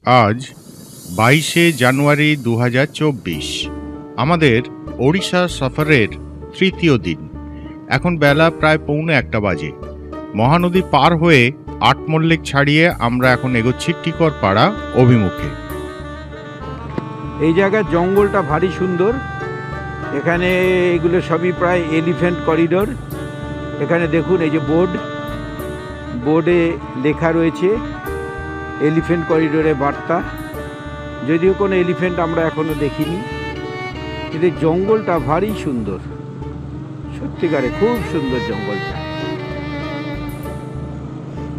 আজ 22শে জানুয়ারি 2024। আমাদের ওড়িশা সফরের তৃতীয় দিন। এখন বেলা প্রায় 1:45 বাজে। মহানদী পার হয়ে আটমল্লিক ছাড়িয়ে আমরা এখন এগোচ্ছি টিকরপাড়া অভিমুখে। এই জায়গার জঙ্গলটা ভারী সুন্দর। এখানে এগুলো সবই প্রায় এলিফ্যান্ট করিডোর। এখানে দেখুন, এই যে বোর্ডে লেখা রয়েছে এলিফ্যান্ট করিডোরে বার্তা। যদিও কোনো এলিফ্যান্ট আমরা এখনো দেখিনি, কিন্তু জঙ্গলটা ভারী সুন্দর, সত্যিকারে খুব সুন্দর জঙ্গলটা।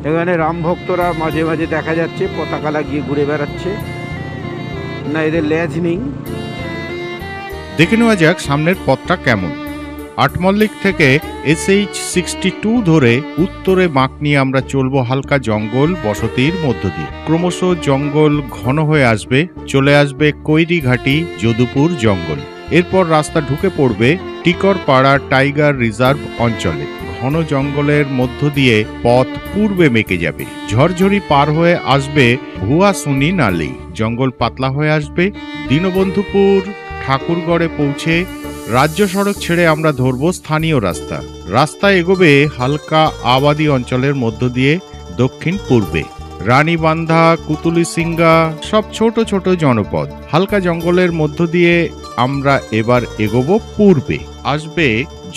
এখানে রাম ভক্তরা মাঝে মাঝে দেখা যাচ্ছে পতাকা লাগিয়ে ঘুরে বেড়াচ্ছে। না, এদের লেজ নেই। দেখে নেওয়া যাক সামনের পথটা কেমন। আটমল্লিক থেকে SH-62 ধরে উত্তরে বাঁক নিয়ে আমরা চলবো হালকা জঙ্গল বসতির মধ্য দিয়ে। ক্রমশ জঙ্গল ঘন হয়ে আসবে, চলে আসবে কৈরিঘাটি যদুপুর জঙ্গল। এরপর রাস্তা ঢুকে পড়বে টিকরপাড়া টাইগার রিজার্ভ অঞ্চলে। ঘন জঙ্গলের মধ্য দিয়ে পথ পূর্বে মেকে যাবে। ঝরঝরি পার হয়ে আসবে ভুয়াসুনি নালি। জঙ্গল পাতলা হয়ে আসবে। দীনবন্ধুপুর ঠাকুরগড়ে পৌঁছে রাজ্য সড়ক ছেড়ে আমরা ধরব স্থানীয় রাস্তা। রাস্তা এগোবে হালকা আবাদী অঞ্চলের মধ্য দিয়ে দক্ষিণ পূর্বে। রানীবান্ধা, কুতুলিসিঙ্গা সব ছোট ছোট জনপদ। হালকা জঙ্গলের মধ্য দিয়ে আমরা এবার এগোবো পূর্বে। আসবে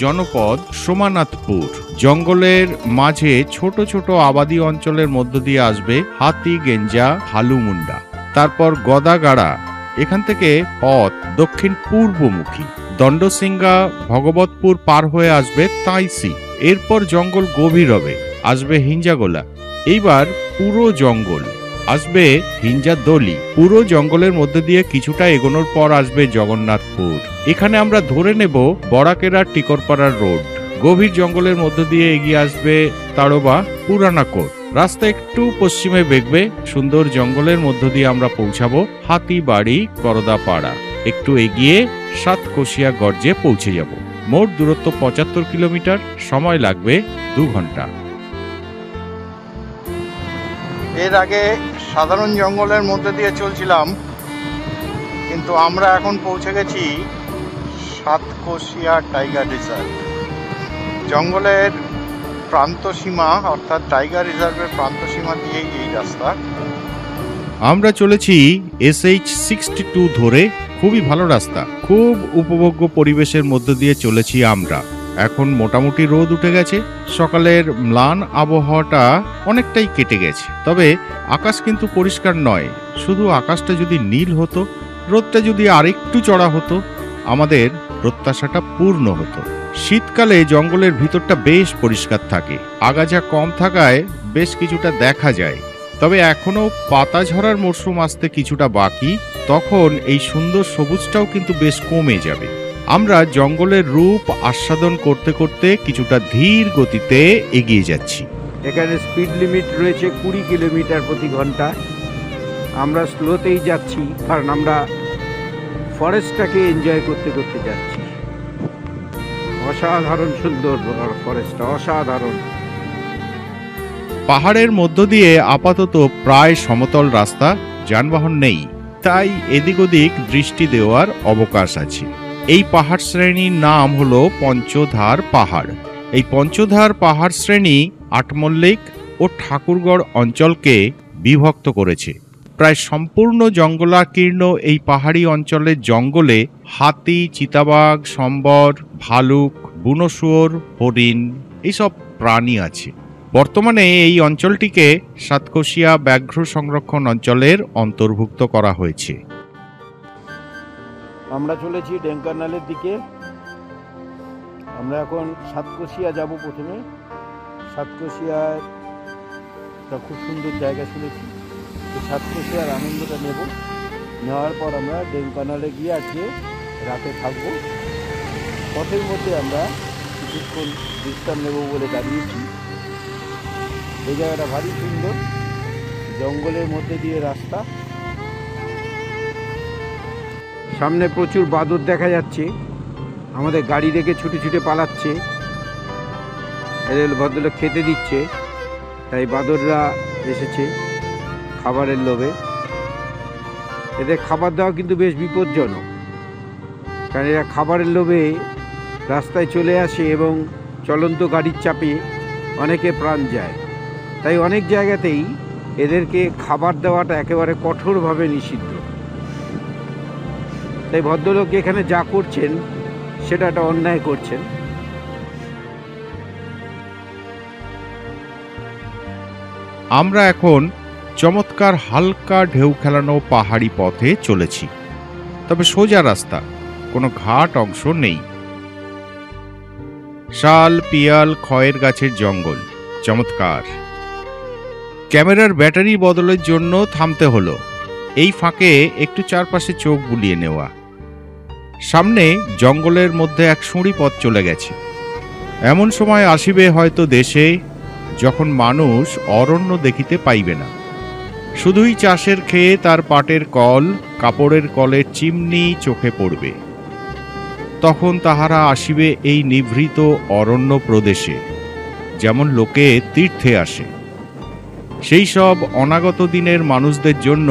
জনপদ সোমানাথপুর। জঙ্গলের মাঝে ছোট ছোট আবাদী অঞ্চলের মধ্য দিয়ে আসবে হাতিগেঞ্জা, হালুমুন্ডা, তারপর গদাগাড়া। এখান থেকে পথ দক্ষিণ পূর্বমুখী। দণ্ডসিঙ্গা, ভগবতপুর পার হয়ে আসবে তাইসি। এরপর জঙ্গল গভীর হবে, আসবে হিঞ্জাগোলা। এইবার পুরো জঙ্গল, আসবে হিঞ্জাদলি। পুরো জঙ্গলের মধ্যে দিয়ে কিছুটা এগোনোর পর আসবে জগন্নাথপুর। এখানে আমরা ধরে নেব বড়াকেরা টিকরপাড়ার রোড। গভীর জঙ্গলের মধ্য দিয়ে এগিয়ে আসবে তাড়বা, পুরানাকোট। রাস্তা একটু পশ্চিমে বেঁকবে। সুন্দর জঙ্গলের মধ্য দিয়ে আমরা পৌঁছাবো হাতিবাড়ি, করদাপাড়া। একটু এগিয়ে সাতকোশিয়া গর্জে পৌঁছে যাব। মোট দূরত্ব 75 কিলোমিটার। সময় লাগবে 2 ঘন্টা। এর আগে সাধারণ জঙ্গলের মধ্যে দিয়ে চলছিলাম, কিন্তু আমরা এখন পৌঁছে গেছি সাতকোশিয়া টাইগার রিজার্ভ। জঙ্গলের প্রান্ত সীমা, অর্থাৎ টাইগার রিজার্ভের প্রান্ত সীমা দিয়েই এই রাস্তা। আমরা চলেছি SH-62 ধরে। খুবই ভালো রাস্তা, খুব উপভোগ্য পরিবেশের মধ্য দিয়ে চলেছি আমরা। এখন মোটামুটি রোদ উঠে গেছে। সকালের ম্লান আবহাওয়াটা অনেকটাই কেটে গেছে। তবে আকাশ কিন্তু পরিষ্কার নয়। শুধু আকাশটা যদি নীল হতো, রোদটা যদি আরেকটু চড়া হতো, আমাদের প্রত্যাশাটা পূর্ণ হতো। শীতকালে জঙ্গলের ভিতরটা বেশ পরিষ্কার থাকে। আগাছা কম থাকায় বেশ কিছুটা দেখা যায়। তবে এখনো পাতা ঝরার মরশুম আসতে কিছুটা বাকি। তখন এই সুন্দর সবুজটাও কিন্তু বেশ কমে যাবে। আমরা জঙ্গলের রূপ আস্বাদন করতে করতে কিছুটা ধীর গতিতে এগিয়ে যাচ্ছি। এখানে স্পিড লিমিট রয়েছে 20 কিলোমিটার প্রতি ঘন্টা। আমরা স্লোতেই যাচ্ছি, কারণ আমরা ফরেস্টটাকে এনজয় করতে করতে যাচ্ছি। অসাধারণ সুন্দর ফরেস্টটা, অসাধারণ। পাহাড়ের মধ্য দিয়ে আপাতত প্রায় সমতল রাস্তা, যানবাহন নেই, তাই এদিক ওদিক দৃষ্টি দেওয়ার অবকাশ আছে। এই পাহাড় শ্রেণীর নাম হলো পঞ্চধার পাহাড়। এই পঞ্চধার পাহাড় শ্রেণী আটমল্লিক ও ঠাকুরগড় অঞ্চলকে বিভক্ত করেছে। প্রায় সম্পূর্ণ জঙ্গলাকীর্ণ এই পাহাড়ি অঞ্চলের জঙ্গলে হাতি, চিতাবাঘ, সম্বর, ভালুক, বুনো শুয়োর, হরিণ এইসব প্রাণী আছে। বর্তমানে এই অঞ্চলটিকে সাতকোশিয়া ব্যাঘ্র সংরক্ষণ অঞ্চলের অন্তর্ভুক্ত করা হয়েছে। আমরা চলেছি ঢেঙ্কানালের দিকে। আমরা এখন সাতকোশিয়া যাব। প্রথমে সাতকোশিয়া খুব সুন্দর জায়গা শুনেছি। সাতকোশিয়ার আনন্দটা নেওয়ার পর আমরা ঢেঙ্কানালে গিয়ে আজকে রাতে থাকবো। পথের মধ্যে আমরা কিছুক্ষণ বিশ্রাম নেব বলে দাঁড়িয়েছি। এই জায়গাটা ভারী সুন্দর, জঙ্গলের মধ্যে দিয়ে রাস্তা। সামনে প্রচুর বাদর দেখা যাচ্ছে। আমাদের গাড়ি রেখে ছুটে ছুটে পালাচ্ছে। এদের ভদ্রলোক খেতে দিচ্ছে, তাই বাদররা এসেছে খাবারের লোভে। এদের খাবার দেওয়া কিন্তু বেশ বিপজ্জনক, কারণ এরা খাবারের লোভে রাস্তায় চলে আসে এবং চলন্ত গাড়ির চাপে অনেকে প্রাণ যায়। তাই অনেক জায়গাতেই এদেরকে খাবার দেওয়াটা একেবারে কঠোরভাবে নিষিদ্ধ। তাই ভদ্রলোক এখানে যা করছেন সেটা একটা অন্যায় করছেন। আমরা এখন চমৎকার হালকা ঢেউ খেলানো পাহাড়ি পথে চলেছি, তবে সোজা রাস্তা, কোনো ঘাট অংশ নেই। শাল, পিয়াল, খয়ের গাছের জঙ্গল, চমৎকার। ক্যামেরার ব্যাটারি বদলের জন্য থামতে হলো। এই ফাঁকে একটু চারপাশে চোখ বুলিয়ে নেওয়া। সামনে জঙ্গলের মধ্যে এক সুঁড়ি পথ চলে গেছে। এমন সময় আসিবে হয়তো দেশে, যখন মানুষ অরণ্য দেখিতে পাইবে না, শুধুই চাষের খেয়ে তার পাটের কল, কাপড়ের কলের চিমনি চোখে পড়বে। তখন তাহারা আসিবে এই নিভৃত অরণ্য প্রদেশে, যেমন লোকে তীর্থে আসে। সেই সব অনাগত দিনের মানুষদের জন্য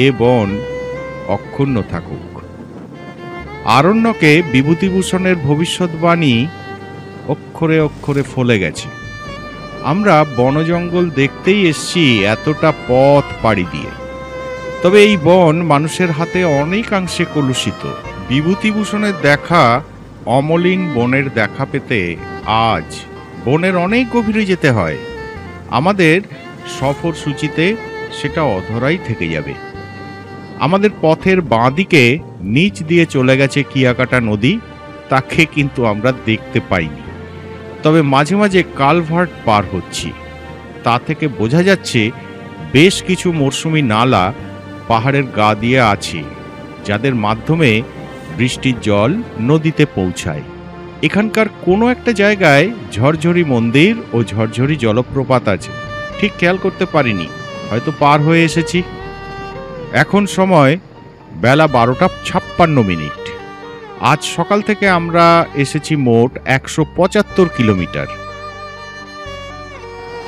এ বন অক্ষুণ্ণ থাকুক। আরণ্যকে বিভূতিভূষণের ভবিষ্যৎবাণী অক্ষরে অক্ষরে ফলে গেছে। আমরা বনজঙ্গল দেখতেই এসছি এতটা পথ পাড়ি দিয়ে, তবে এই বন মানুষের হাতে অনেকাংশে কলুষিত। বিভূতিভূষণের দেখা অমলিন বনের দেখা পেতে আজ বনের অনেক গভীরে যেতে হয়। আমাদের সফর সূচিতে সেটা অধরাই থেকে যাবে। আমাদের পথের বাঁ দিকে নিচ দিয়ে চলে গেছে কিয়াকাটা নদী, তাকে কিন্তু আমরা দেখতে পাইনি। তবে মাঝে মাঝে কালভার্ট পার হচ্ছি, তা থেকে বোঝা যাচ্ছে বেশ কিছু মরশুমি নালা পাহাড়ের গা দিয়ে আছে, যাদের মাধ্যমে বৃষ্টির জল নদীতে পৌঁছায়। এখানকার কোনো একটা জায়গায় ঝরঝরি মন্দির ও ঝরঝরি জলপ্রপাত আছে, ঠিক খেয়াল করতে পারিনি, হয়তো পার হয়ে এসেছি। এখন সময় বেলা 12:56। আজ সকাল থেকে আমরা এসেছি মোট 175 কিলোমিটার।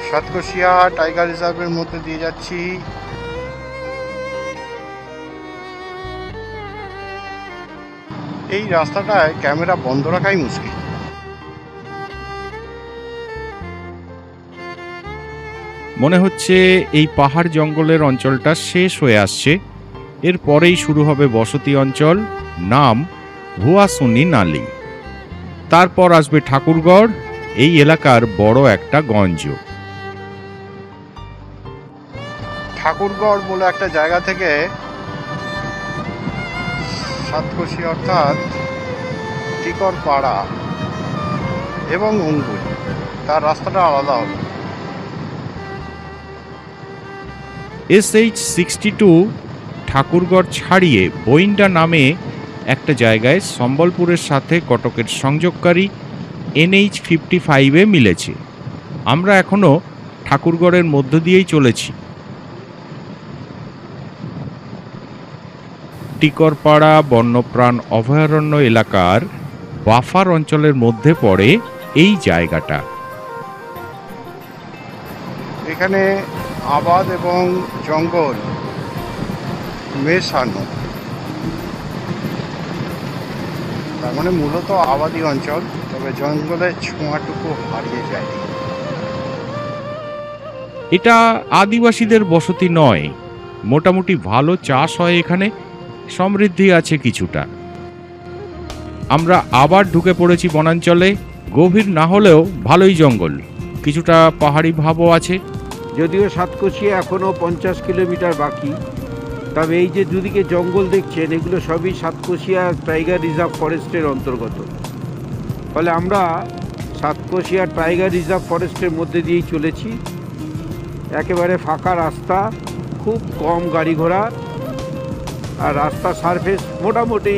সাতকোশিয়া টাইগার রিজার্ভের মধ্যে দিয়ে যাচ্ছি। এই রাস্তাটায় ক্যামেরা বন্ধ রাখাই মুশকিল। মনে হচ্ছে এই পাহাড় জঙ্গলের অঞ্চলটা শেষ হয়ে আসছে, এরপরেই শুরু হবে বসতি অঞ্চল, নাম ভুয়াসুনি নালি। তারপর আসবে ঠাকুরগড়, এই এলাকার বড় একটা গঞ্জ। ঠাকুরগড় বলে একটা জায়গা থেকে সাতকোশিয়া অর্থাৎ টিকরপাড়া এবং অঙ্গুল, তার রাস্তাটা আলাদা হবে। SH-62 ঠাকুরগড় ছাড়িয়ে বইন্ডা নামে একটা জায়গায় সম্বলপুরের সাথে কটকের সংযোগকারী NH-55-এ মিলেছে। আমরা এখনো ঠাকুরগড়ের মধ্য দিয়েই চলেছি। টিকরপাড়া বন্যপ্রাণ অভয়ারণ্য এলাকার বাফার অঞ্চলের মধ্যে পড়ে এই জায়গাটা। এখানে আবাদ এবং জঙ্গল মেশানো, তার মানে মূলত আবাদি অঞ্চল, তবে জঙ্গলের ছোঁয়াটুকু হারিয়ে যায়। এটা আদিবাসীদের বসতি নয়, মোটামুটি ভালো চাষ হয় এখানে, সমৃদ্ধি আছে কিছুটা। আমরা আবার ঢুকে পড়েছি বনাঞ্চলে, গভীর না হলেও ভালোই জঙ্গল, কিছুটা পাহাড়ি ভাবও আছে। যদিও সাতকোশিয়া এখনও 50 কিলোমিটার বাকি, তবে এই যে দুদিকে জঙ্গল দেখছেন এগুলো সবই সাতকোশিয়া টাইগার রিজার্ভ ফরেস্টের অন্তর্গত। ফলে আমরা সাতকোশিয়া টাইগার রিজার্ভ ফরেস্টের মধ্যে দিয়েই চলেছি। একেবারে ফাঁকা রাস্তা, খুব কম গাড়ি ঘোড়া, আর রাস্তার সারফেস মোটামুটি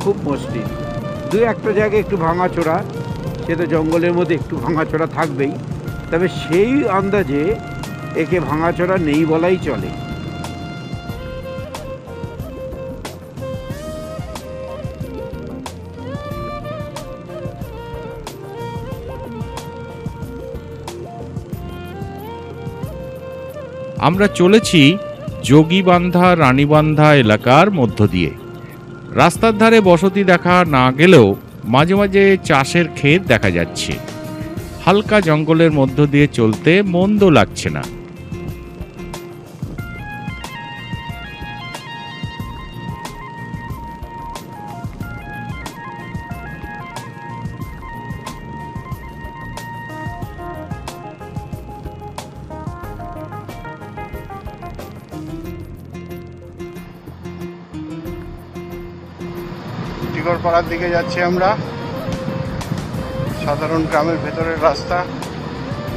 খুব মসৃণ। দু একটা জায়গায় একটু ভাঙাচোরা, সে তো জঙ্গলের মধ্যে একটু ভাঙাচোরা থাকবেই, তবে সেই আন্দাজে একে ভাঙাচোরা নেই বলাই চলে। আমরা চলেছি যোগীবান্ধা রানীবান্ধা এলাকার মধ্য দিয়ে। রাস্তার ধারে বসতি দেখা না গেলেও মাঝে মাঝে চাষের ক্ষেত দেখা যাচ্ছে। হালকা জঙ্গলের মধ্য দিয়ে চলতে মন্দ লাগছে না। পাড়ার দিকে যাচ্ছি আমরা। সাধারণ গ্রামের ভেতরের রাস্তা,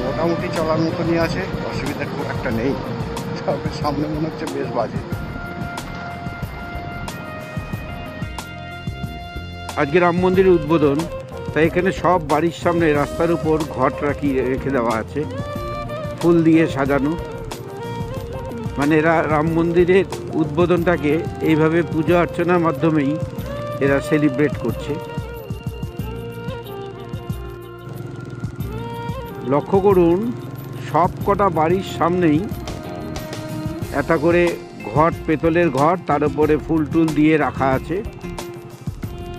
মোটামুটি চলার মতনই আছে, অসুবিধা খুব একটা নেই। তবে সামনে মনে হচ্ছে বেশ বাজে। আজকে রাম মন্দিরের উদ্বোধন, তাই এখানে সব বাড়ির সামনে রাস্তার উপর ঘট রেখে দেওয়া আছে, ফুল দিয়ে সাজানো। মানে এরা রাম মন্দিরের উদ্বোধনটাকে এইভাবে পূজা অর্চনার মাধ্যমেই এরা সেলিব্রেট করছে। লক্ষ্য করুন, সব কটা বাড়ির সামনেই একটা করে ঘট, পেতলের ঘট, তার উপরে ফুল টুল দিয়ে রাখা আছে।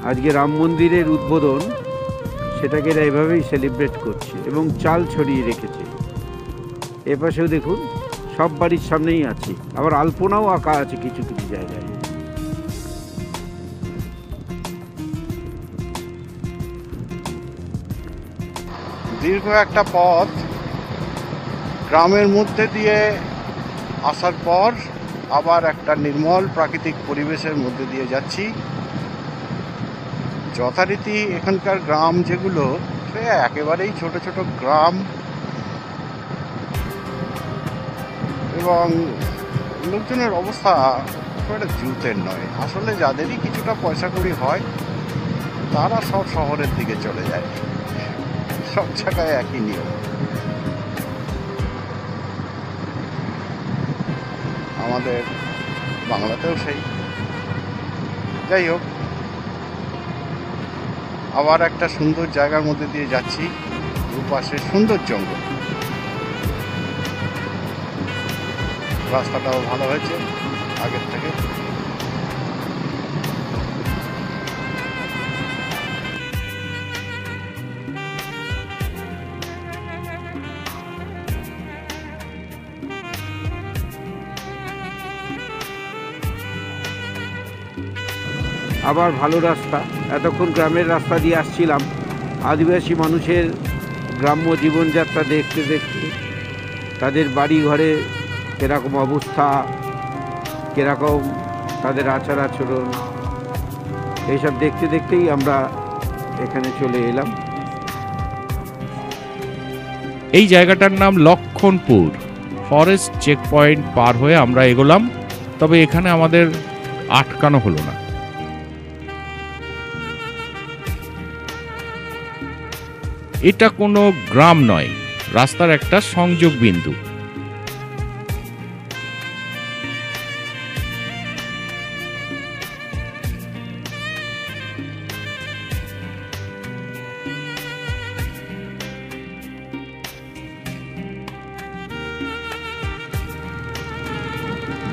আজকে রাম মন্দিরের উদ্বোধন, সেটাকে এরা এভাবেই সেলিব্রেট করছে এবং চাল ছড়িয়ে রেখেছে। এপাশেও দেখুন, সব বাড়ির সামনেই আছে। আবার আলপনাও আঁকা আছে কিছু কিছু জায়গায়। দীর্ঘ একটা পথ গ্রামের মধ্যে দিয়ে আসার পর আবার একটা নির্মল প্রাকৃতিক পরিবেশের মধ্যে দিয়ে যাচ্ছি। যথারীতি এখানকার গ্রাম যেগুলো, সে একেবারেই ছোট ছোট গ্রাম এবং লোকজনের অবস্থা খুব একটা জুতের নয়। আসলে যাদেরই কিছুটা পয়সা কড়ি হয় তারা সব শহরের দিকে চলে যায়। সব জায়গায় একই নিয়ম। আমাদের বাংলাতেও সেই। যাই হোক, আবার একটা সুন্দর জায়গার মধ্যে দিয়ে যাচ্ছি, দুপাশে সুন্দর জঙ্গল। রাস্তাটাও ভালো হয়েছে আগের থেকে। আবার ভালো রাস্তা। এতক্ষণ গ্রামের রাস্তা দিয়ে আসছিলাম, আদিবাসী মানুষের গ্রাম্য জীবনযাত্রা দেখতে দেখতে, তাদের বাড়ি ঘরে কীরকম অবস্থা, কীরকম তাদের আচার আচরণ, এইসব দেখতে দেখতেই আমরা এখানে চলে এলাম। এই জায়গাটার নাম লক্ষণপুর। ফরেস্ট চেক পয়েন্ট পার হয়ে আমরা এগোলাম, তবে এখানে আমাদের আটকানো হলো না। এটা কোনো গ্রাম নয়, রাস্তার একটা সংযোগ বিন্দু।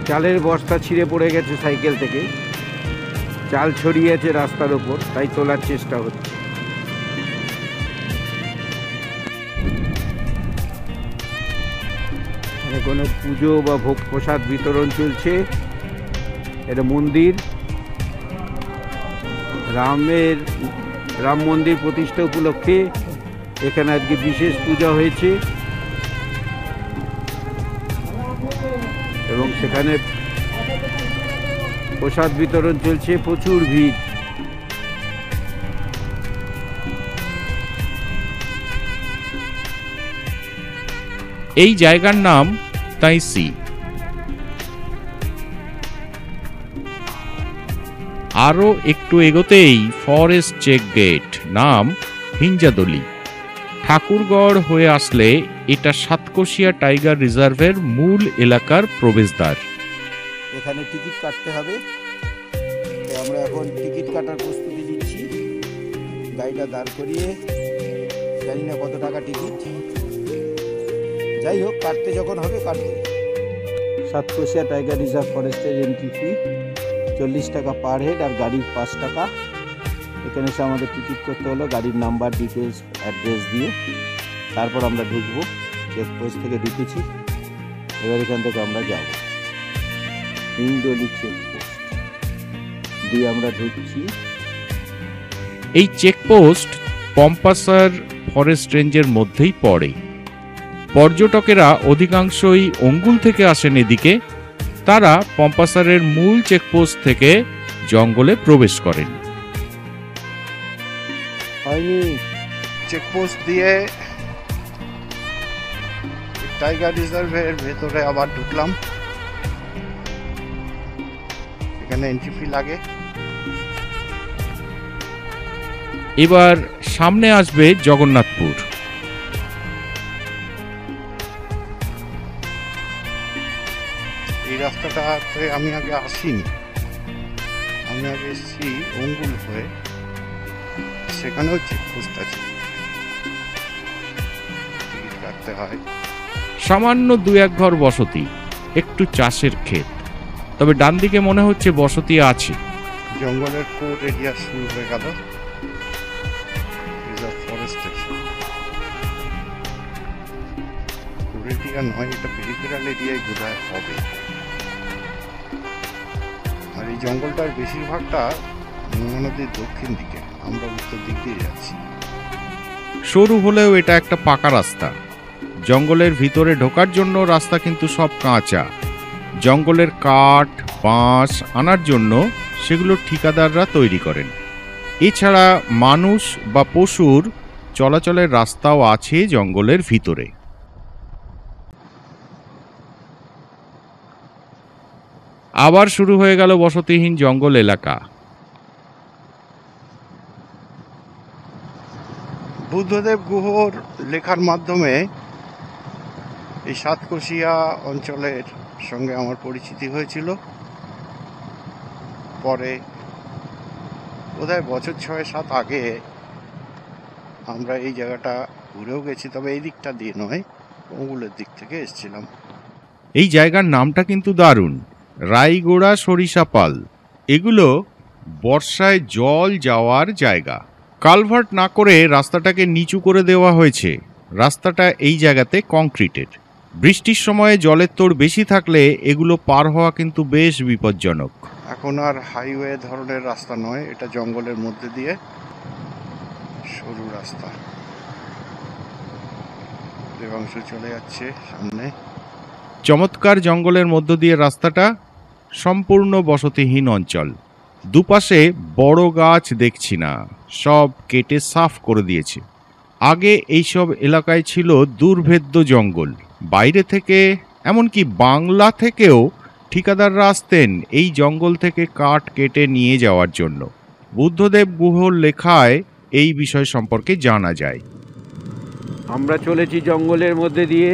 চালের বস্তা ছিঁড়ে পড়ে গেছে সাইকেল থেকে, চাল ছড়িয়েছে রাস্তার ওপর, তাই তোলার চেষ্টা হচ্ছে। কোনো পুজো বা ভোগ প্রসাদ বিতরণ চলছে। এটা মন্দির, রাম মন্দির প্রতিষ্ঠা উপলক্ষে এখানে আজকে বিশেষ পূজা হয়েছে এবং সেখানে প্রসাদ বিতরণ চলছে। প্রচুর ভিড়। এই জায়গার নাম তাইসি। আরো একটু এগোতেই ফরেস্ট চেক গেট, নাম হিঞ্জাদলি। ঠাকুরগড় হয়ে আসলে এটা সাতকোশিয়া টাইগার রিজার্ভের মূল এলাকার প্রবেশদ্বার। এখানে টিকিট কাটতে হবে। আমরা এখন টিকিট কাটার প্রস্তুতি নিচ্ছি। গাড়িটা দাঁড় করিয়ে, জানি না কত টাকা টিকিট, যাই হোক কাটতে যখন হবে কাটবে। সাতকোশিয়া টাইগার রিজার্ভ ফরেস্টের এন্ট্রি ফি 40 টাকা পার হেড আর গাড়ির 5 টাকা। এখানে এসে আমাদের টিকিট করতে হলো, গাড়ির নাম্বার, ডিটেলস, অ্যাড্রেস দিয়ে তারপর আমরা ঢুকবো। চেকপোস্ট থেকে ঢুকেছি, এবার এখান থেকে আমরা যাব ইন্ডোলি চেকপোস্ট দিয়ে আমরা ঢুকছি। এই চেকপোস্ট পম্পাসার ফরেস্ট রেঞ্জের মধ্যেই পড়ে। পর্যটকেরা অধিকাংশই অঙ্গুল থেকে আসেন এদিকে। তারা পম্পাসারের মূল চেকপোস্ট থেকে জঙ্গলে প্রবেশ করেন। চেকপোস্ট দিয়ে টাইগার রিজার্ভের ভেতরে আবার ঢুকলাম। এখানে এন্ট্রি ফি লাগে। এবার সামনে আসবে জগন্নাথপুর। এই রাস্তাটাতে আমি আগে আসিনি, আমি আগে এসেছি অঙ্গুল হয়ে, সেখানেও চেকপোস্ট আছে, টিকিট কাটতে হয়। সামান্য 2-1 ঘর বসতি, একটু চাষের ক্ষেত, তবে ডান দিকে মনে হচ্ছে বসতি আছে। জঙ্গলের কোর্ট এরিয়া শুরু হয়ে গেল রিজার্ভ ফরেস্টের। কোর্ট এরিয়া নয়, এটা পেরিফেরাল এরিয়ায় বোধহয় হবে। আর এই জঙ্গলটার বেশিরভাগটা গঙ্গা নদীর দক্ষিণ দিকে, আমরা উত্তর দিক দিয়ে যাচ্ছি। সরু হলেও এটা একটা পাকা রাস্তা। জঙ্গলের ভিতরে ঢোকার জন্য রাস্তা কিন্তু সব কাঁচা। জঙ্গলের কাঠ, বাঁশ আনার জন্য সেগুলো ঠিকাদাররা তৈরি করেন। এছাড়া মানুষ বা পশুর চলাচলের রাস্তাও আছে জঙ্গলের ভিতরে। আবার শুরু হয়ে গেল বসতিহীন জঙ্গল এলাকা। বুদ্ধদেব গুহর লেখার মাধ্যমে এই সাতকোশিয়া অঞ্চলের সঙ্গে আমার পরিচিতি হয়েছিল। পরে বোধহয় বছর 6-7 আগে আমরা এই জায়গাটা ঘুরেও গেছি, তবে এই দিকটা দিয়ে নয়, অঙ্গুলের দিক থেকে এসেছিলাম। এই জায়গার নামটা কিন্তু দারুণ, রায়গোড়া সরিষাপাল। এগুলো বর্ষায় জল যাওয়ার জায়গা। কালভার্ট না করে রাস্তাটাকে নিচু করে দেওয়া হয়েছে। রাস্তাটা এই জায়গাতে কংক্রিটের। বৃষ্টির সময়ে জলের তোড় বেশি থাকলে এগুলো পার হওয়া কিন্তু বেশ বিপজ্জনক। এখন আর হাইওয়ে ধরনের রাস্তা নয়, এটা জঙ্গলের মধ্যে দিয়ে সরু রাস্তা। দেবাংশ চলে যাচ্ছে সামনে। চমৎকার জঙ্গলের মধ্য দিয়ে রাস্তাটা, সম্পূর্ণ বসতিহীন অঞ্চল। দুপাশে বড় গাছ দেখছি না, সব কেটে সাফ করে দিয়েছে। আগে এইসব এলাকায় ছিল দুর্ভেদ্য জঙ্গল। বাইরে থেকে, এমনকি বাংলা থেকেও ঠিকাদাররা আসতেন এই জঙ্গল থেকে কাঠ কেটে নিয়ে যাওয়ার জন্য। বুদ্ধদেব গুহর লেখায় এই বিষয় সম্পর্কে জানা যায়। আমরা চলেছি জঙ্গলের মধ্যে দিয়ে,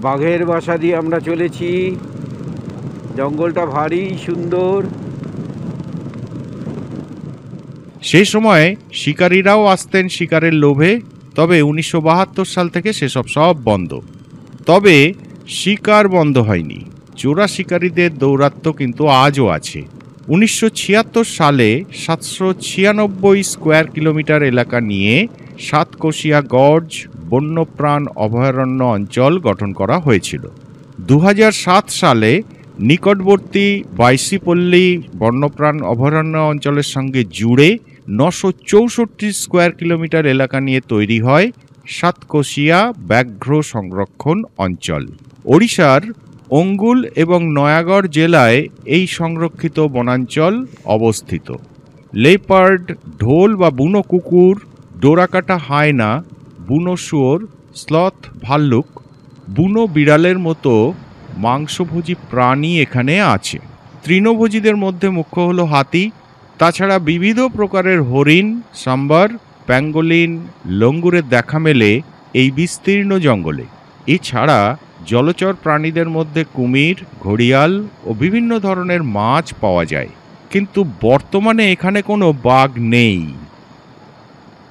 বাঘের বাসা দিয়ে আমরা চলেছি। জঙ্গলটা ভারী সুন্দর। সেই সময় শিকারীরাও আসতেন শিকারের লোভে, তবে 1972 সাল থেকে সেসব সব বন্ধ। তবে শিকার বন্ধ হয়নি, চোরা শিকারীদের দৌরাত্ম্য কিন্তু আজও আছে। 1976 সালে 796 স্কোয়ার কিলোমিটার এলাকা নিয়ে সাতকোশিয়া গর্জ বন্যপ্রাণ অভয়ারণ্য অঞ্চল গঠন করা হয়েছিল। 2007 সালে নিকটবর্তী বাইশিপল্লী বন্যপ্রাণ অভয়ারণ্য অঞ্চলের সঙ্গে জুড়ে 964 স্কোয়ার কিলোমিটার এলাকা নিয়ে তৈরি হয় সাতকোশিয়া ব্যাঘ্র সংরক্ষণ অঞ্চল। ওড়িশার অঙ্গুল এবং নয়াগড় জেলায় এই সংরক্ষিত বনাঞ্চল অবস্থিত। লেপার্ড, ঢোল বা বুনো কুকুর, ডোরাকাটা হায়না, বুনো শুয়োর, স্লথ ভাল্লুক, বুনো বিড়ালের মতো মাংসভোজী প্রাণী এখানে আছে। তৃণভোজীদের মধ্যে মুখ্য হলো হাতি। তাছাড়া বিবিধ প্রকারের হরিণ, সাম্বার, প্যাঙ্গোলিন, লঙ্গুরের দেখা মেলে এই বিস্তীর্ণ জঙ্গলে। এছাড়া জলচর প্রাণীদের মধ্যে কুমির, ঘড়িয়াল ও বিভিন্ন ধরনের মাছ পাওয়া যায়। কিন্তু বর্তমানে এখানে কোনো বাঘ নেই।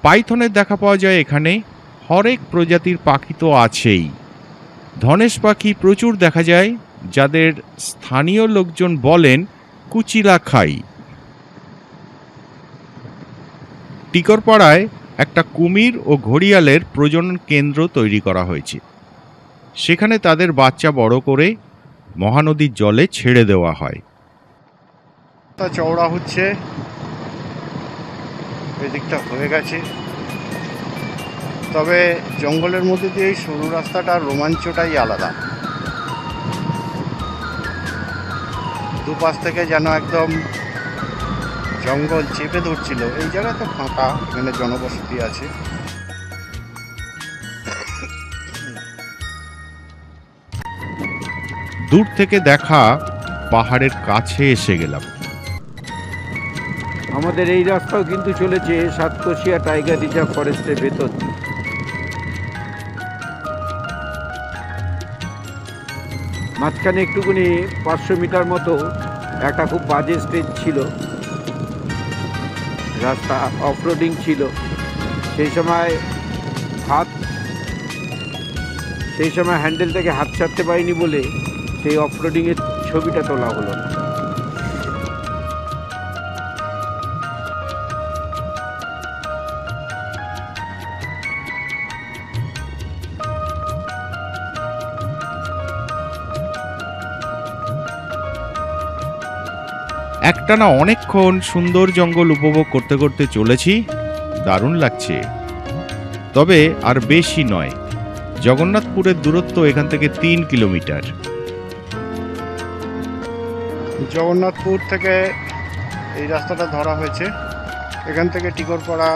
পাইথনের দেখা পাওয়া যায় এখানে, হরেক প্রজাতির পাখি তো আছেই। ধনেশ পাখি প্রচুর দেখা যায়, যাদের স্থানীয় লোকজন বলেন কুচিলা খাই। টিকরপাড়ায় একটা কুমির ও ঘড়িয়ালের প্রজনন কেন্দ্র তৈরি করা হয়েছে। সেখানে তাদের বাচ্চা বড় করে মহানদীর জলে ছেড়ে দেওয়া হয়। তা চওড়া হচ্ছে, এদিকটা হয়ে গেছে, তবে জঙ্গলের মধ্যে দিয়ে এই সরু রাস্তাটার রোমাঞ্চটাই আলাদা। দুপাশ থেকে যেন একদম জঙ্গল চেপে ধরছিল। এই জায়গা তো ফাঁকা, এখানে জনবসতি আছে। দূর থেকে দেখা পাহাড়ের কাছে এসে গেলাম। আমাদের এই রাস্তাও কিন্তু চলেছে সাতকোশিয়া টাইগার রিজার্ভ ফরেস্টের ভেতর দিয়ে। মাঝখানে একটুখানি 500 মিটার মতো একটা খুব বাজে স্টেজ ছিল, রাস্তা অফরোডিং ছিল। সেই সময় হ্যান্ডেল থেকে হাত ছাড়তে পারিনি বলে সেই অফরোডিংয়ের ছবিটা তোলা হলো না। একটানা অনেকক্ষণ সুন্দর জঙ্গল উপভোগ করতে করতে চলেছি, দারুণ লাগছে। তবে আর বেশি নয়, জগন্নাথপুরের দূরত্ব এখান থেকে 3 কিলোমিটার। জগন্নাথপুর থেকে এই রাস্তাটা ধরা হয়েছে, এখান থেকে টিকরপাড়া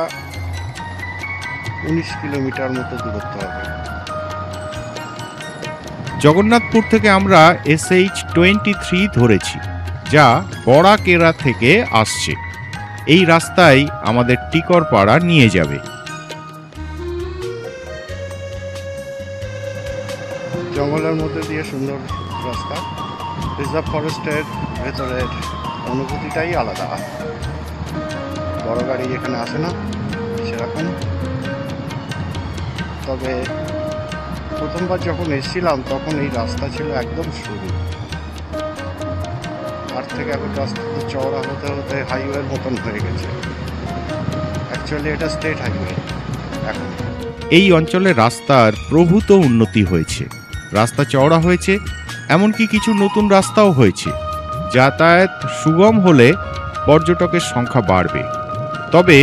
19 কিলোমিটার মতো দূরত্ব হবে। জগন্নাথপুর থেকে আমরা SH-23 ধরেছি, যা বড়াকেরা থেকে আসছে। এই রাস্তায় আমাদের টিকরপাড়া নিয়ে যাবে। জঙ্গলের মধ্যে দিয়ে সুন্দর রাস্তা, রিজার্ভ ফরেস্টের ভেতরের অনুভূতিটাই আলাদা। বড় গাড়ি এখানে আসে না সেরকম। তবে প্রথমবার যখন এসেছিলাম তখন এই রাস্তা ছিল একদম সরু, আর থেকে এখন রাস্তা চওড়া হতে হতে হাইওয়ের মতন হয়ে গেছে। অ্যাকচুয়ালি এটা স্টেট হাইওয়ে এখন। এই অঞ্চলের রাস্তার প্রভূত উন্নতি হয়েছে, রাস্তা চওড়া হয়েছে, এমনকি কিছু নতুন রাস্তাও হয়েছে। যাতায়াত সুগম হলে পর্যটকের সংখ্যা বাড়বে। তবে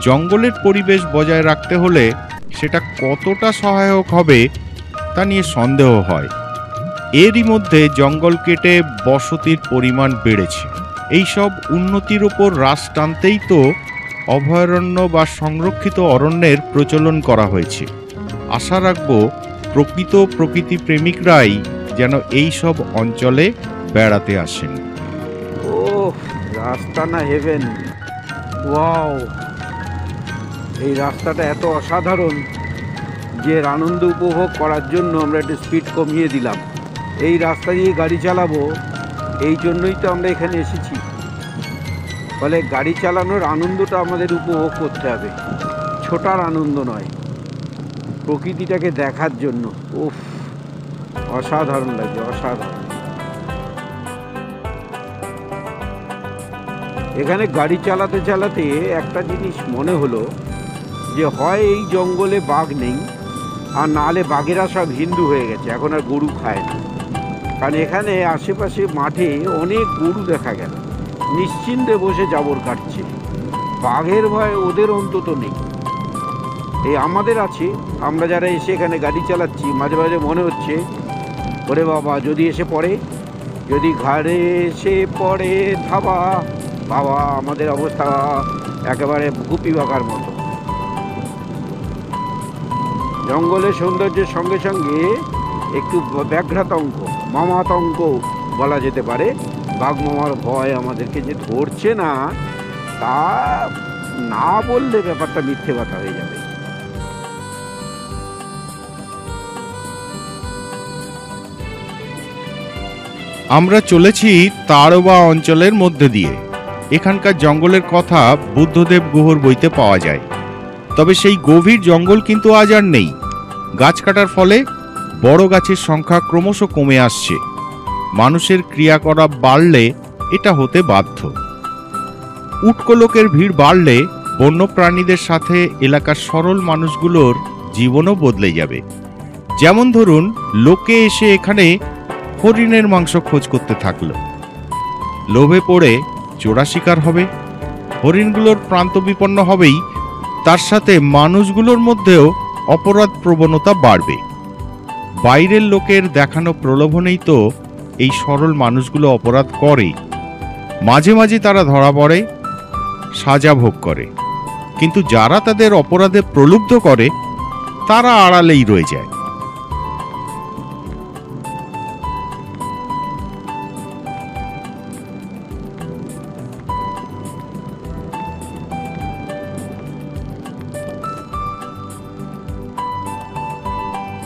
জঙ্গলের পরিবেশ বজায় রাখতে হলে সেটা কতটা সহায়ক হবে তা নিয়ে সন্দেহ হয়। এরই মধ্যে জঙ্গল কেটে বসতির পরিমাণ বেড়েছে। এইসব উন্নতির ওপর রাশ টানতেই তো অভয়ারণ্য বা সংরক্ষিত অরণ্যের প্রচলন করা হয়েছে। আশা রাখব প্রকৃত প্রকৃতি প্রেমিকরাই যেন এই সব অঞ্চলে বেড়াতে আসেন। ও রাস্তা না হেভেন! ওয়াও, এই রাস্তাটা এত অসাধারণ যে আনন্দ উপভোগ করার জন্য আমরা একটু স্পিড কমিয়ে দিলাম। এই রাস্তা দিয়ে গাড়ি চালাবো, এই জন্যই তো আমরা এখানে এসেছি। ফলে গাড়ি চালানোর আনন্দটা আমাদের উপভোগ করতে হবে, ছোটার আনন্দ নয়, প্রকৃতিটাকে দেখার জন্য। উফ, অসাধারণ লাগে, অসাধারণ। এখানে গাড়ি চালাতে চালাতে একটা জিনিস মনে হলো যে হয় এই জঙ্গলে বাঘ নেই, আর নাহলে বাঘেরা সব হিন্দু হয়ে গেছে, এখন আর গরু খায় না। কারণ এখানে আশেপাশে মাঠে অনেক গরু দেখা গেল, নিশ্চিন্তে বসে জাবর কাটছে। বাঘের ভয় ওদের অন্তত নেই, এই আমাদের আছে। আমরা যারা এসে এখানে গাড়ি চালাচ্ছি, মাঝে মাঝে মনে হচ্ছে ওরে বাবা যদি এসে পড়ে, যদি ঘাড়ে এসে পড়ে থাবা, বাবা আমাদের অবস্থা একেবারে গুপি বাঁকার মতো। জঙ্গলের সৌন্দর্যের সঙ্গে সঙ্গে একটু ব্যাঘ্রাতঙ্ক, মামাতঙ্ক বলা যেতে পারে। বাঘ মামার ভয় আমাদেরকে যে ধরছে না, তা না বললে ব্যাপারটা মিথ্যে কথা হয়ে যাবে। আমরা চলেছি তাড়োয়া অঞ্চলের মধ্যে দিয়ে। এখানকার জঙ্গলের কথা বুদ্ধদেব গুহর বইতে পাওয়া যায়। তবে সেই গভীর জঙ্গল কিন্তু আজ আর নেই। গাছ কাটার ফলে বড় গাছের সংখ্যা ক্রমশ কমে আসছে। মানুষের ক্রিয়াকলাপ বাড়লে এটা হতে বাধ্য। উটকো লোকের ভিড় বাড়লে বন্যপ্রাণীদের সাথে এলাকার সরল মানুষগুলোর জীবনও বদলে যাবে। যেমন ধরুন, লোকে এসে এখানে হরিণের মাংস খোঁজ করতে থাকলো। লোভে পড়ে চোরা শিকার হবে, হরিণগুলোর প্রান্ত বিপন্ন হবেই, তার সাথে মানুষগুলোর মধ্যেও অপরাধ প্রবণতা বাড়বে। বাইরের লোকের দেখানো প্রলোভনেই তো এই সরল মানুষগুলো অপরাধ করে। মাঝে মাঝে তারা ধরা পড়ে, সাজা ভোগ করে, কিন্তু যারা তাদের অপরাধে প্রলুব্ধ করে তারা আড়ালেই রয়ে যায়।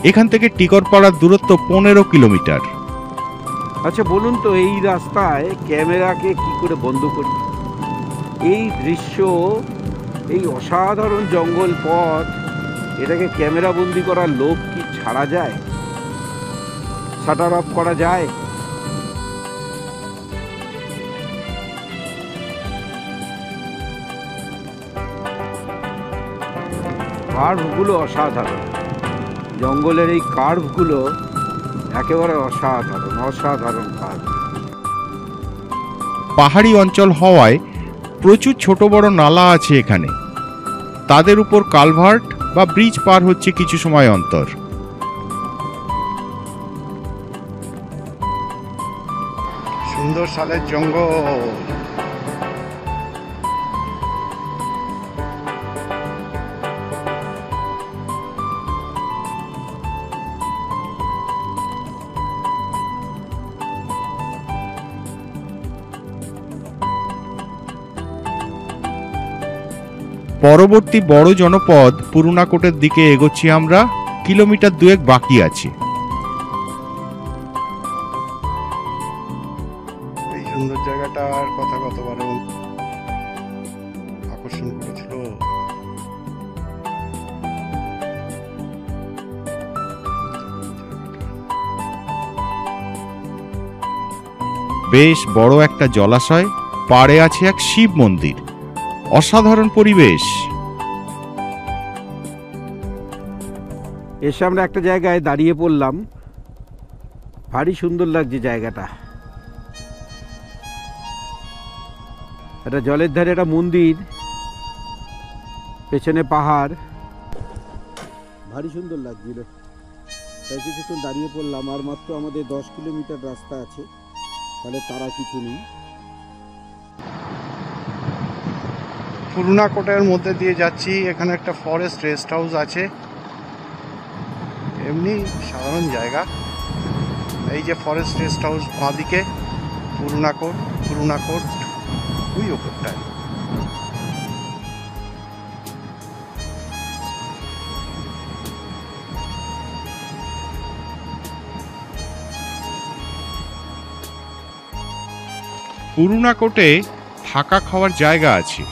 এখান থেকে টিকরপাড়ার দূরত্ব 15 কিলোমিটার। আচ্ছা বলুন তো, এই রাস্তায় ক্যামেরাকে কি করে বন্ধ করি? এই দৃশ্য, এই অসাধারণ জঙ্গল পথ, এটাকে ক্যামেরা বন্দি করার লোক কি ছাড়া যায়? শাটার অফ করা যায়? কার্ভগুলো অসাধারণ, জঙ্গলের এই কার্ভগুলো একেবারে অসাধারণ অসাধারণ কার্ভ। পাহাড়ি অঞ্চল হওয়ায় প্রচুর ছোট বড় নালা আছে এখানে। তাদের উপর কালভার্ট বা ব্রিজ পার হচ্ছে কিছু সময় অন্তর। সুন্দর সালের জঙ্গল। পরবর্তী বড় জনপদ পুরুনাকোটের দিকে এগোচ্ছি আমরা। কিলোমিটার 2 বাকি আছে। এই সুন্দর জায়গাটার কথা কতবার আকর্ষণ করেছিল। বেশ বড় একটা জলাশয়, পাড়ে আছে এক শিব মন্দির। অসাধারণ পরিবেশ। এসে আমরা একটা জায়গায় দাঁড়িয়ে পড়লাম, ভারী সুন্দর লাগছে জায়গাটা। একটা জলের ধারে একটা মন্দির, পেছনে পাহাড়, ভারী সুন্দর লাগছিল। তাই কিছুক্ষণ দাঁড়িয়ে পড়লাম। আর মাত্র আমাদের 10 কিলোমিটার রাস্তা আছে, তাহলে তারা কিছু নেই। পুরুনাকোটের মধ্যে দিয়ে যাচ্ছি। এখানে একটা ফরেস্ট রেস্ট হাউস আছে, এমনি সাধারণ জায়গা। এই যে ফরেস্ট রেস্ট হাউস বাঁদিকে, পুরুনাকোট ওই ওপরটায়। পুরুনাকোটে থাকা খাওয়ার জায়গা আছে,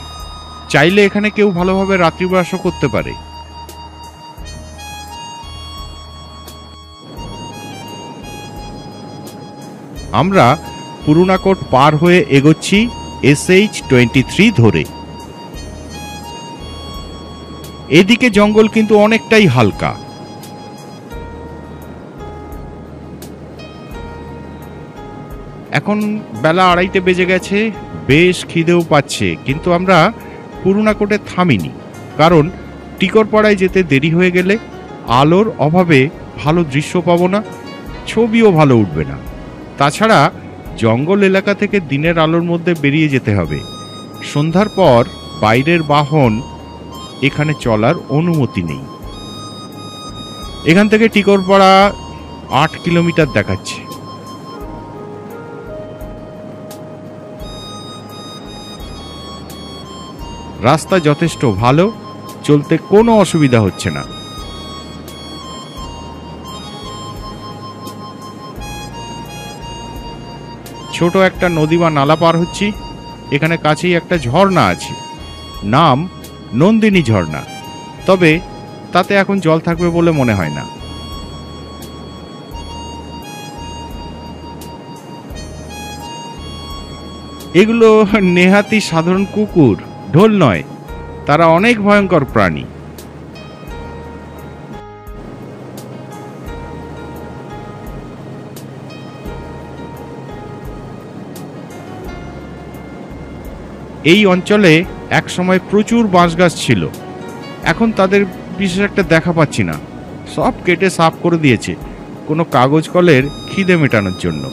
চাইলে এখানে কেউ ভালোভাবে রাত্রিবাসও করতে পারে। আমরা পুরুনাকোট পার হয়ে এগোচ্ছি SH-23 ধরে। এদিকে জঙ্গল কিন্তু অনেকটাই হালকা। এখন বেলা 2:30 বেজে গেছে, বেশ খিদেও পাচ্ছে, কিন্তু আমরা পুরুনাকোটে থামিনি, কারণ টিকরপাড়ায় যেতে দেরি হয়ে গেলে আলোর অভাবে ভালো দৃশ্য পাবো না, ছবিও ভালো উঠবে না। তাছাড়া জঙ্গল এলাকা থেকে দিনের আলোর মধ্যে বেরিয়ে যেতে হবে। সন্ধ্যার পর বাইরের বাহন এখানে চলার অনুমতি নেই। এখান থেকে টিকরপাড়া 8 কিলোমিটার দেখাচ্ছে। রাস্তা যথেষ্ট ভালো, চলতে কোনো অসুবিধা হচ্ছে না। ছোট একটা নদী বা নালা পার হচ্ছি। এখানে কাছেই একটা ঝর্ণা আছে, নাম নন্দিনী ঝর্ণা, তবে তাতে এখন জল থাকবে বলে মনে হয় না। এগুলো নেহাতি সাধারণ কুকুর, ঢোল নয়। তারা অনেক ভয়ঙ্কর প্রাণী। এই অঞ্চলে একসময় প্রচুর বাঁশ গাছ ছিল, এখন তাদের বিশেষ একটা দেখা পাচ্ছি না। সব কেটে সাফ করে দিয়েছে কোনো কাগজ কলের খিদে মেটানোর জন্য।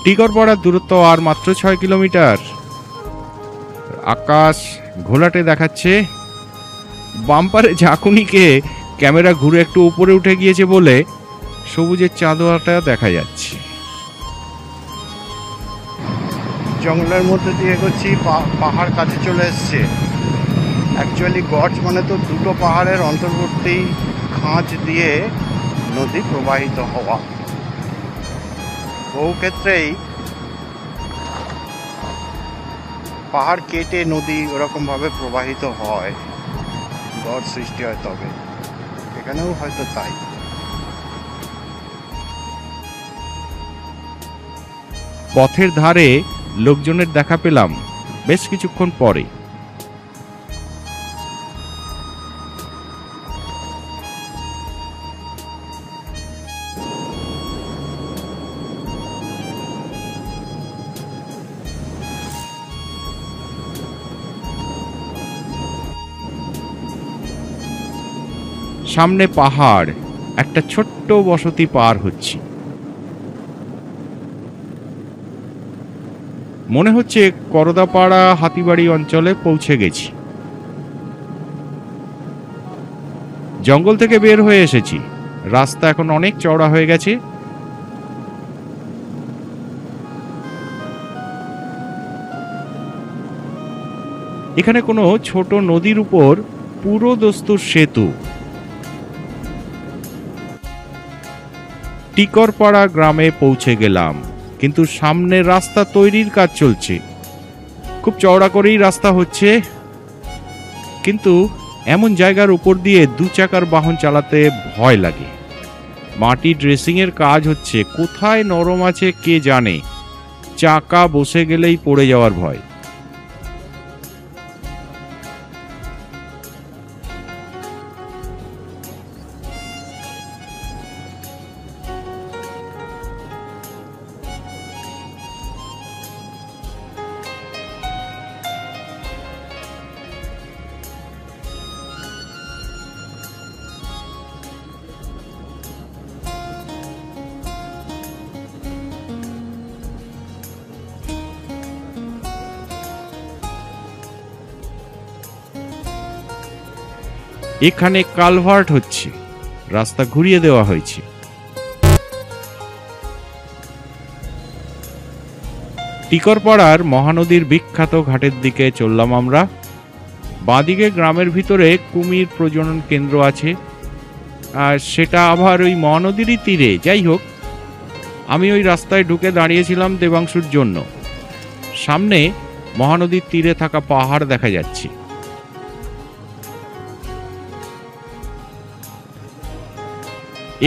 টিকরপাড়ার দূরত্ব আর মাত্র 6 কিলোমিটার। আকাশ ঘোলাটে দেখাচ্ছে। বাম্পারে ঝাঁকুনিকে ক্যামেরা ঘুরে একটু উপরে উঠে গিয়েছে বলে সবুজের চাঁদোয়াটা দেখা যাচ্ছে। জঙ্গলের মধ্যে দিয়ে এগোচ্ছি, পাহাড় কাছে চলে এসছে। অ্যাকচুয়ালি গর্জ মানে তো দুটো পাহাড়ের অন্তর্বর্তী খাঁজ দিয়ে নদী প্রবাহিত হওয়া। বহু ক্ষেত্রেই পাহাড় কেটে নদী ওরকমভাবে প্রবাহিত হয়, গর্জ সৃষ্টি হয়, তবে এখানেও হয়তো তাই। পথের ধারে লোকজনের দেখা পেলাম বেশ কিছুক্ষণ পরে। সামনে পাহাড়, একটা ছোট্ট বসতি পার হচ্ছি। মনে হচ্ছে করদাপাড়া হাতিবাড়ি অঞ্চলে পৌঁছে গেছি। জঙ্গল থেকে বের হয়ে এসেছি। রাস্তা এখন অনেক চওড়া হয়ে গেছে। এখানে কোনো ছোট নদীর উপর পুরো দস্তুর সেতু। টিকরপাড়া গ্রামে পৌঁছে গেলাম, কিন্তু সামনে রাস্তা তৈরির কাজ চলছে। খুব চওড়া করেই রাস্তা হচ্ছে, কিন্তু এমন জায়গার উপর দিয়ে 2 চাকার বাহন চালাতে ভয় লাগে। মাটি ড্রেসিংয়ের কাজ হচ্ছে, কোথায় নরম আছে কে জানে। চাকা বসে গেলেই পড়ে যাওয়ার ভয়। এখানে কালভার্ট হচ্ছে, রাস্তা ঘুরিয়ে দেওয়া হয়েছে। টিকরপাড়ার মহানদীর বিখ্যাত ঘাটের দিকে চললাম আমরা। বাঁদিকে গ্রামের ভিতরে কুমির প্রজনন কেন্দ্র আছে, আর সেটা আবার ওই মহানদীরই তীরে। যাই হোক, আমি ওই রাস্তায় ঢুকে দাঁড়িয়েছিলাম দেবাংশুর জন্য। সামনে মহানদীর তীরে থাকা পাহাড় দেখা যাচ্ছে।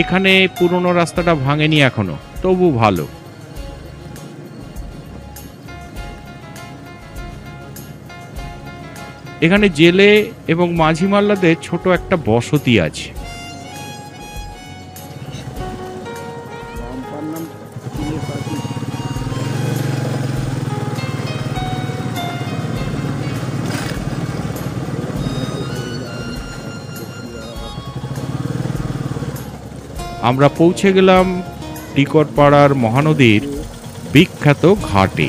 এখানে পুরনো রাস্তাটা ভাঙেনি এখনো, তবু ভালো। এখানে জেলে এবং মাঝি মাল্লাদের ছোট একটা বসতি আছে। আমরা পৌঁছে গেলাম টিকরপাড়ার মহানদীর বিখ্যাত ঘাটে।